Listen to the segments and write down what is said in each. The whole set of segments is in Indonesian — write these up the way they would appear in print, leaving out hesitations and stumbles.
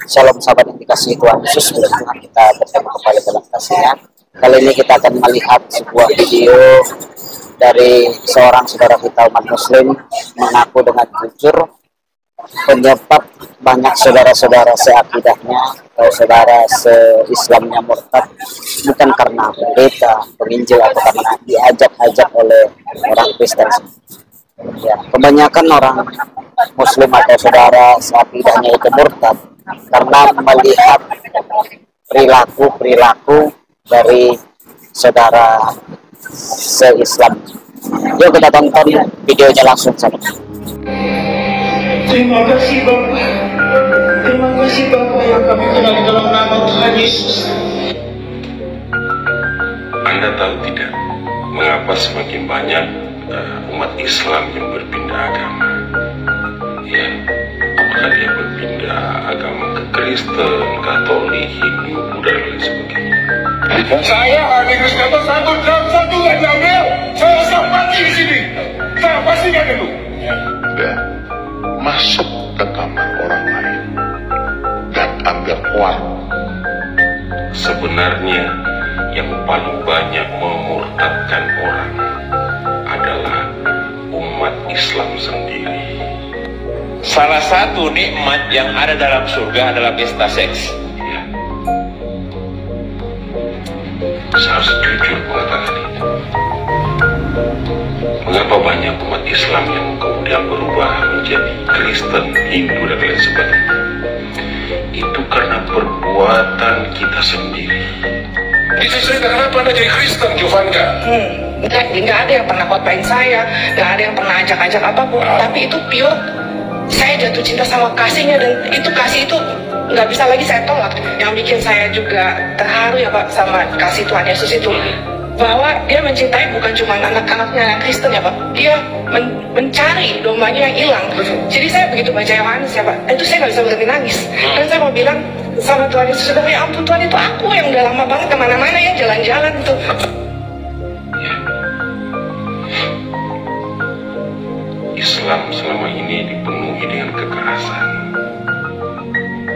Shalom sahabat yang dikasihi Tuhan Yesus, mudah-mudahan kita bertemu kembali dalam kasih-Nya. Kali ini kita akan melihat sebuah video dari seorang saudara kita umat muslim mengaku dengan jujur penyebab banyak saudara-saudara seakidahnya atau saudara se-Islamnya murtad bukan karena pendeta, penginjil atau karena diajak-ajak oleh orang Kristen. Ya, kebanyakan orang muslim atau saudara seakidahnya itu murtad karena melihat perilaku dari saudara se-Islam. Yuk kita tonton videonya langsung saja. Terima kasih Bapak. Terima kasih Bapak yang kami kenal di dalam nama Tuhan Yesus. Anda tahu tidak mengapa semakin banyak umat Islam yang berpindah agama? Ya, apakah dia berpindah agama ke Kristen, Katolik, Hindu, Buddha dan lain sebagainya? Saya harus kata satu jam satu nggak diambil. Saya siap mati di sini. Saya pastikan dulu. Dan masuk ke kamar orang lain dan ambil uang. Sebenarnya yang paling banyak memurtadkan orang adalah umat Islam sendiri. Salah satu nikmat yang ada dalam surga adalah pesta seks. Ya. Saya harus jujur mengatakan itu. Mengapa banyak umat Islam yang kemudian berubah menjadi Kristen, Hindu dan lain sebagainya? Itu karena perbuatan kita sendiri. Istri saya kenapa Anda jadi Kristen, Giovanka? Nggak ada yang pernah khotbahin saya, nggak ada yang pernah ajak-ajak apapun. Tapi itu pure, saya jatuh cinta sama kasihnya, dan itu kasih itu nggak bisa lagi saya tolak. Yang bikin saya juga terharu ya Pak sama kasih Tuhan Yesus itu, bahwa dia mencintai bukan cuma anak-anaknya yang Kristen ya Pak, dia mencari dombanya yang hilang. Jadi saya begitu baca Yohanes ya Pak, itu saya nggak bisa berhenti nangis. Dan saya mau bilang sama Tuhan Yesus, ya ampun Tuhan, itu aku yang udah lama banget kemana-mana ya jalan-jalan tuh. Islam selama ini dipenuhi dengan kekerasan,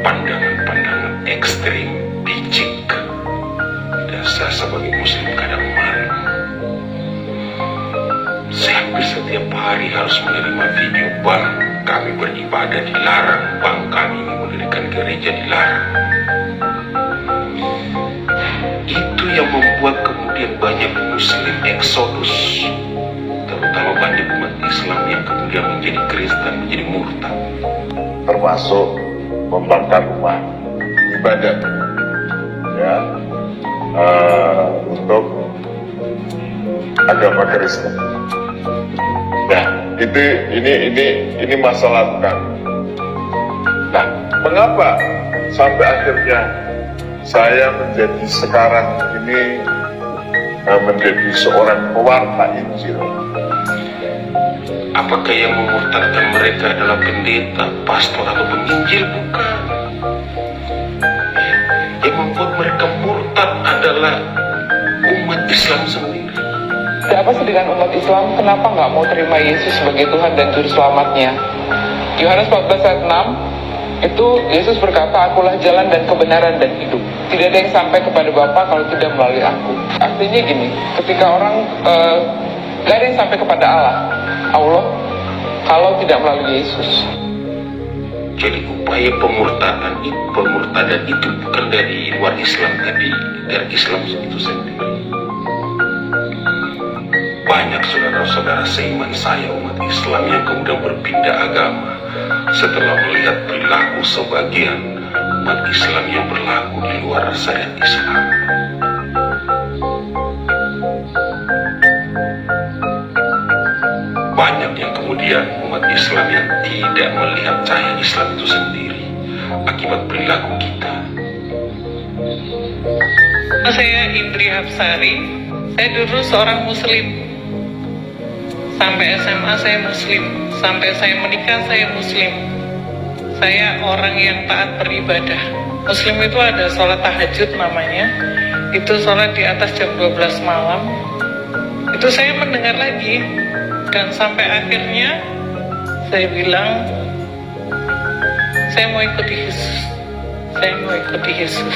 pandangan-pandangan ekstrim, picik, dan saya sebagai muslim kadang malu. Saya hampir setiap hari harus menerima video bang kami beribadah dilarang, bang kami mendirikan gereja dilarang. Itu yang membuat kemudian banyak muslim eksodus, terutama banyak umat Islam yang kemudian menjadi Kristen, menjadi murtad. Termasuk membakar rumah ibadah, ya, untuk agama Kristen. Nah, ini masalah bukan. Nah, mengapa sampai akhirnya saya menjadi sekarang ini menjadi seorang pewarta Injil? Apakah yang memurtadkan mereka adalah pendeta, pastor atau penginjil? Bukan. Yang membuat mereka murtad adalah umat Islam sendiri. Apa sih dengan umat Islam, kenapa nggak mau terima Yesus sebagai Tuhan dan Juru Selamatnya? Yohanes 14 ayat 6, itu Yesus berkata, akulah jalan dan kebenaran dan hidup. Tidak ada yang sampai kepada Bapa kalau tidak melalui aku. Artinya gini, ketika orang nggak ada yang sampai kepada Allah kalau tidak melalui Yesus. Jadi upaya pemurtadan itu bukan dari luar Islam, tapi dari Islam itu sendiri. Banyak saudara-saudara seiman saya umat Islam yang kemudian berpindah agama setelah melihat perilaku sebagian umat Islam yang berlaku di luar syariat Islam. Banyak yang kemudian umat Islam yang tidak melihat cahaya Islam itu sendiri akibat perilaku kita. Saya Indri Hapsari, saya dulu seorang muslim. Sampai SMA saya muslim, sampai saya menikah saya muslim. Saya orang yang taat beribadah. Muslim itu ada sholat tahajud namanya. Itu sholat di atas jam 12 malam. Itu saya mendengar lagi. Dan sampai akhirnya saya bilang, Saya mau ikuti Yesus. Saya mau ikuti Yesus.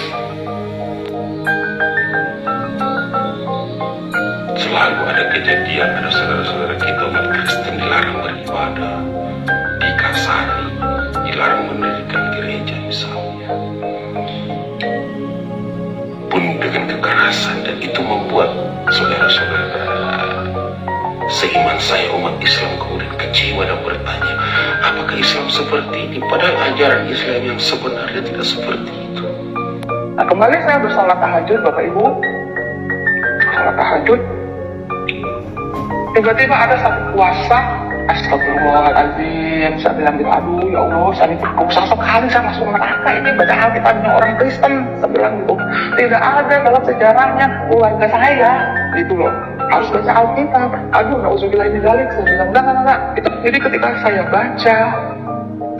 Selalu ada kejadian, ada saudara-saudara kita umat Kristen dilarang beribadah, dikasari, dilarang mendirikan gereja misalnya, pun dengan kekerasan, dan itu membuat saudara-saudara seiman saya umat Islam kemudian kecewa dan bertanya, apakah Islam seperti ini? Padahal ajaran Islam yang sebenarnya tidak seperti itu. Nah, kembali saya bersalat tahajud, Bapak Ibu. Salat tahajud. Tiba-tiba ada satu kuasa, astagfirullahaladzim, saya bilang gitu, aduh ya Allah, saya dipaksa sekali, saya masuk neraka ini baca Alkitabnya orang Kristen. Saya bilang gitu, tidak ada dalam sejarahnya keluarga saya, gitu loh, harus baca Alkitab. Aduh, na'udzubillah min dzalik. Saya bilang, enggak. Jadi ketika saya baca,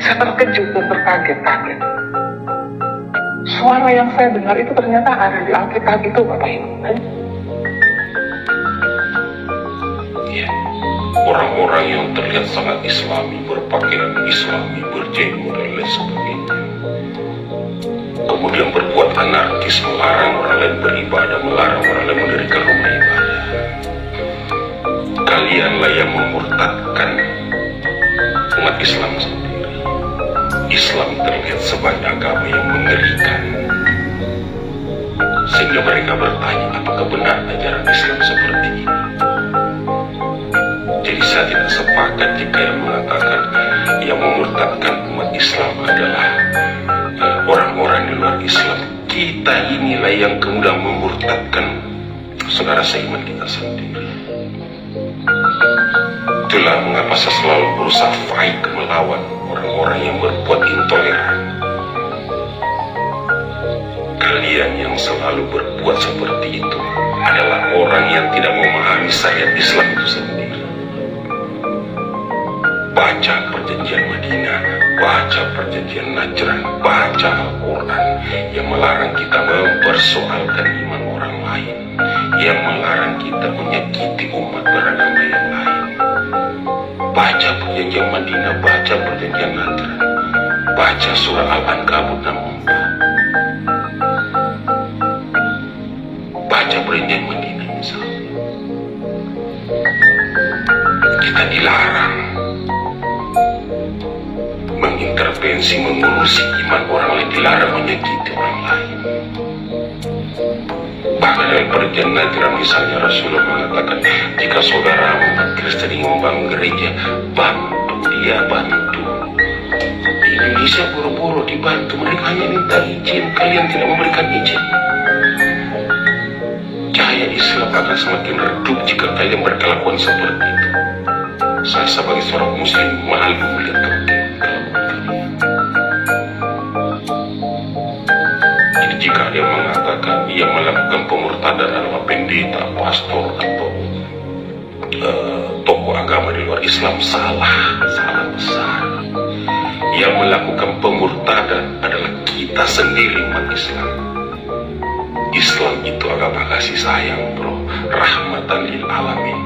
saya terkejut dan terkaget-kaget. Suara yang saya dengar itu ternyata ada di Alkitab itu, Bapak Ibu. Ya, orang-orang yang terlihat sangat Islami, berpakaian Islami, berjenggot dan lain sebagainya, kemudian berbuat anarkis, melarang orang lain beribadah, melarang orang lain mendirikan rumah ibadah. Kalianlah yang memurtadkan umat Islam sendiri. Islam terlihat sebagai agama yang mengerikan, sehingga mereka bertanya, apakah benar ajaran Islam seperti ini? Jadi saya tidak sepakat jika yang mengatakan yang memurtadkan umat Islam adalah orang-orang di luar Islam. Kita inilah yang kemudian memurtadkan saudara seiman kita sendiri. Itulah mengapa saya selalu berusaha fight melawan orang-orang yang berbuat intoleran. Kalian yang selalu berbuat seperti itu adalah orang yang tidak memahami syariat Islam itu sendiri. Baca perjanjian Madinah, baca perjanjian Najran, baca Al-Quran yang melarang kita mempersoalkan iman orang lain, yang melarang kita menyakiti umat beragama yang lain. Baca perjanjian Madinah, baca perjanjian Najran, baca surah Al-Ankabut 64, baca perjanjian Madinah misalnya. Kita dilarang mengintervensi, mengurusi iman orang lain, dilarang menyakiti orang lain. Bahkan dalam perjanjian Najran misalnya Rasulullah mengatakan, jika saudara umat Kristen ingin membangun gereja, bantu dia, bantu. Di Indonesia buru-buru dibantu, mereka hanya minta izin, kalian tidak memberikan izin. Cahaya Islam akan semakin redup jika kalian berkelakuan seperti itu. Saya sebagai seorang muslim malu melihat kelakuan. Jadi jika dia mengatakan ia melakukan pemurtadan adalah pendeta, pastor atau tokoh agama di luar Islam, salah besar. Yang melakukan pemurtadan adalah kita sendiri umat Islam. Islam itu agama kasih sayang, bro, rahmatan lil alamin.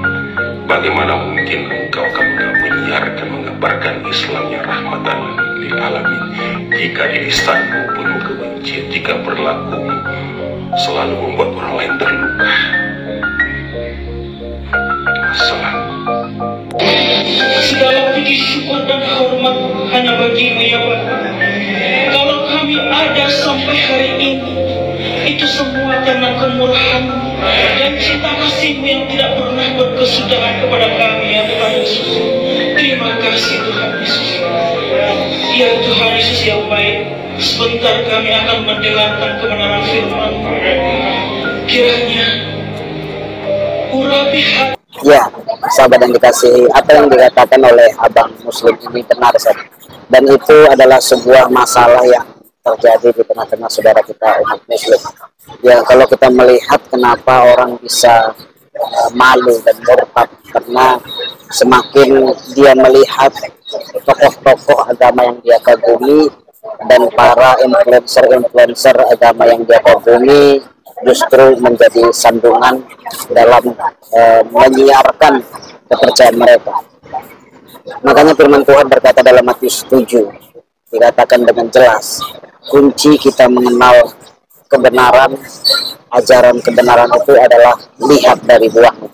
Bagaimana mungkin engkau akan menyiarkan, mengabarkan Islam yang rahmatan lil alamin jika di lisanmu penuh kebencian, jika berlakumu selalu membuat orang lain terluka? Assalam. Segala puji syukur dan hormat hanya bagi-Mu ya Bapa. Kalau kami ada sampai hari ini, itu semua karena kemurahan-Mu dan cinta kasih-Mu yang tidak pernah berkesudahan kepada kami ya Tuhan Yesus. Terima kasih Tuhan Yesus. Ya Tuhan Yesus yang baik, sebentar kami akan mendengarkan kebenaran firman. Kiranya urapi hati. Ya, sahabat yang dikasihi, apa yang dikatakan oleh Abang Muslim ini benar saja. Dan itu adalah sebuah masalah yang terjadi di tengah-tengah saudara kita umat Muslim. Ya, kalau kita melihat kenapa orang bisa malu dan murtad, karena semakin dia melihat tokoh-tokoh agama yang dia kagumi dan para influencer agama yang dia kagumi justru menjadi sandungan dalam menyiarkan kepercayaan mereka. Makanya firman Tuhan berkata dalam Matius 7 dikatakan dengan jelas, kunci kita mengenal kebenaran, ajaran kebenaran itu adalah lihat dari buahnya.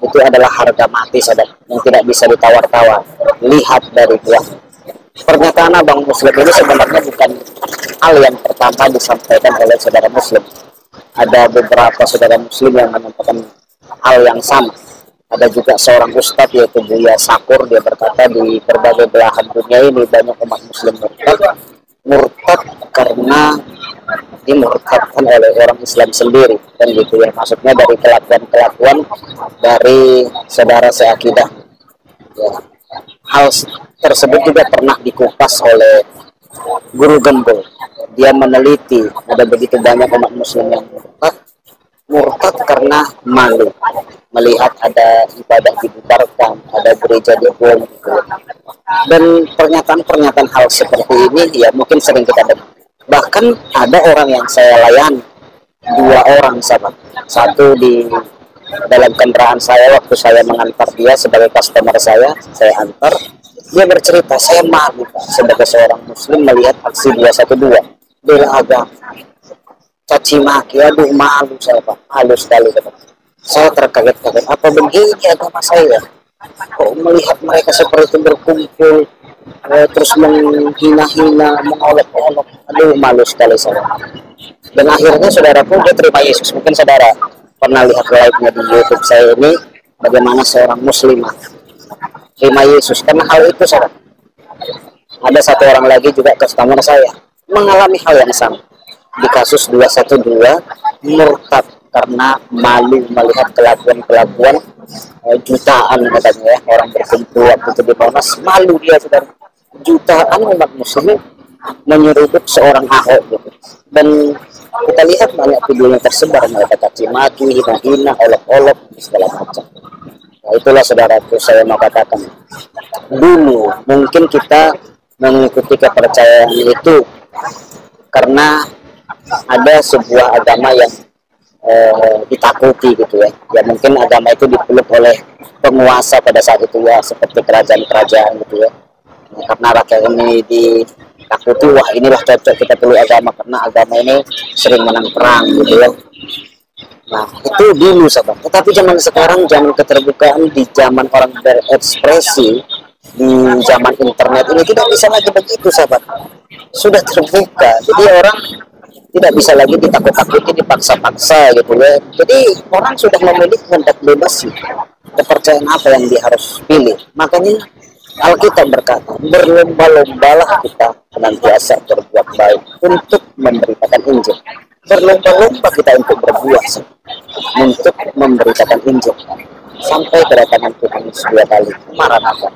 Itu adalah harga mati saudara, yang tidak bisa ditawar-tawar. Lihat dari buahnya. Pernyataan Abang Muslim ini sebenarnya bukan hal yang pertama disampaikan oleh saudara Muslim. Ada beberapa saudara Muslim yang menyampaikan hal yang sama. Ada juga seorang ustadz yaitu Buya Sakur, dia berkata di berbagai belahan dunia ini banyak umat Muslim murtad karena dimurtadkan oleh orang Islam sendiri, dan gitu ya, maksudnya dari kelakuan dari saudara seakidah ya. Hal tersebut juga pernah dikupas oleh Guru Gembul. Dia meneliti ada begitu banyak umat Muslim yang murtad karena malu melihat ada ibadah dibubarkan, ada gereja dibom gitu. Dan pernyataan-pernyataan hal seperti ini ya mungkin sering kita dengar. Bahkan ada orang yang saya layani, 2 orang sahabat, satu di dalam kendaraan saya waktu saya mengantar dia sebagai customer saya antar. Dia bercerita, saya malu Pak, sebagai seorang Muslim melihat aksi 212 bela agama, caci maki, aduh malu saya Pak, halus sekali Pak. Saya terkaget-kaget, apa begini agama saya? Kok melihat mereka seperti itu berkumpul, terus menghina-hina, mengolok-olok, aduh malu sekali saya. Dan akhirnya saudaraku dia terima Yesus. Mungkin saudara pernah lihat live-nya di YouTube saya ini, bagaimana seorang muslimah terima Yesus. Karena hal itu saudara, ada satu orang lagi juga customer saya mengalami hal yang sama di kasus 212, murtad karena malu melihat kelakuan jutaan katanya ya, orang berkumpul waktu itu di Monas, malu dia saudara. Jutaan umat muslim menyeruduk seorang Ahok gitu. Dan kita lihat banyak videonya tersebar, mereka caci maki, hina-hina, olok-olok, segala macam. Nah, itulah saudaraku saya mau katakan. Dulu mungkin kita mengikuti kepercayaan itu karena ada sebuah agama yang ditakuti gitu ya. Ya mungkin agama itu dipeluk oleh penguasa pada saat itu ya, seperti kerajaan-kerajaan gitu ya. Nah, karena rakyat ini ditakuti, wah inilah cocok kita peluk agama karena agama ini sering menang perang gitu ya. Nah itu dulu sahabat. Tetapi zaman sekarang, zaman keterbukaan, di zaman orang berekspresi, di zaman internet ini tidak bisa lagi begitu sahabat. Sudah terbuka, jadi orang tidak bisa lagi ditakut-takuti, dipaksa-paksa gitu ya. Jadi orang sudah memiliki hendak bebas sih, kepercayaan apa yang dia harus pilih. Makanya Alkitab berkata, berlomba-lombalah kita senantiasa berbuat baik untuk memberitakan Injil. Berlomba-lomba kita untuk berbuat, untuk memberitakan Injil sampai kedatangan Tuhan Yesus 2 kali, Maranatha.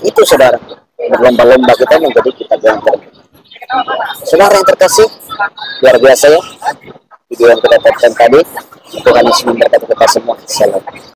Itu saudara, berlomba-lomba kita menjadi kitab yang terbaik. Saudara yang terkasih, luar biasa ya video yang kita tonton tadi. Tuhan Yesus memberkati kita semua. Shalom.